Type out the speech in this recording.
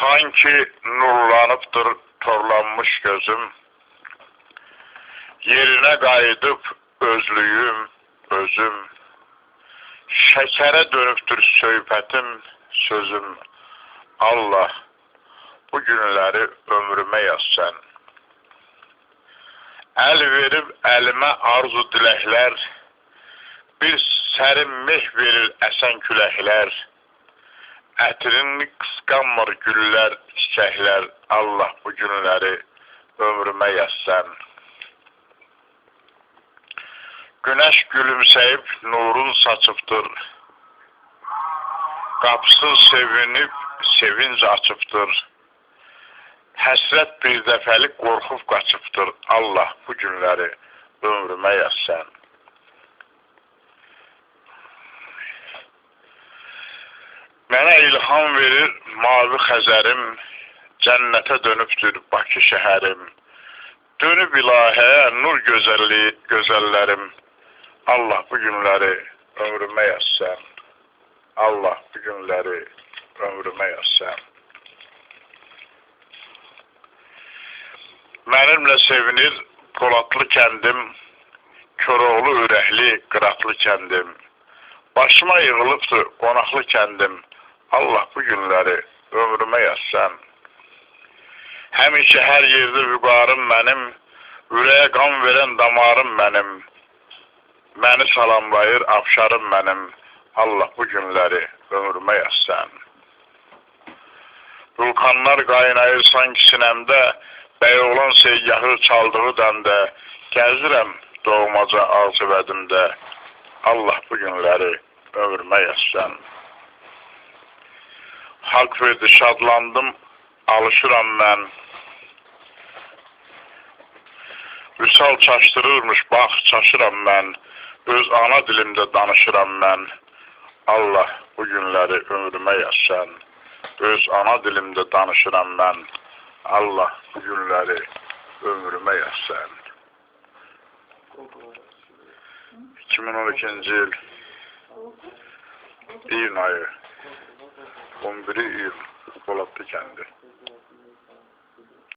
Sanki nurlanıptır torlanmış gözüm, yerine qayıdıb özlüyüm, özüm. Şəkərə dönübdür söhbətim, sözüm. Allah, bu günləri ömrümə yaz sən. Əl verib əlimə arzu diləklər, bir sərin meh verir əsən küləklər. Ətrini qısqanmır güllər, çiçəklər. Allah, bu günləri ömrümə yaz sən. Günəş gülümsəyib nurun saçıbdır, qapısın sevinib sevinc açıbdır. Həsrət bir dəfəlik qorxub qaçıbdır. Allah, bu günləri ömrümə yaz sən. Mənə ilham verir mavi xəzərim, cənnətə dönübdür Bakı şəhərim. Dönüb ilahəyə nur gözəllərim. Allah, bu günləri ömrümə yaz sən. Allah, bu günləri ömrümə yaz sən. Mənimlə sevinir Poladlı kəndim, Koroğlu ürəkli Qıratlı kəndim. Başıma yığılıbdır qonaqlı kəndim. Allah, bu günləri ömrümə yaz sən. Həmişə hər yerdə vüqarım mənim, ürəyə qan verən damarım mənim. Məni salamlayır afşarım mənim. Allah, bu günləri ömrümə yaz sən. Vulkanlar qaynayır sanki sinəmdə, Bəyoğlan seyyahı çaldığı dəndə, gəzirəm doğmaca arzu vədimdə. Allah, bu günləri ömrümə yaz sən. Haqq verdi, şadlandım, alışıram mən. Vüsal çaşdırırmış, bax, çaşıram mən. Öz ana dilimdə danışıram mən. Allah, bu günləri ömrümə yaz sən. Öz ana dilimdə danışıram mən. Allah, bu günləri ömrümə yaz sən. 2012-ci il iyun ayı 11 iyun Poladlı kəndi.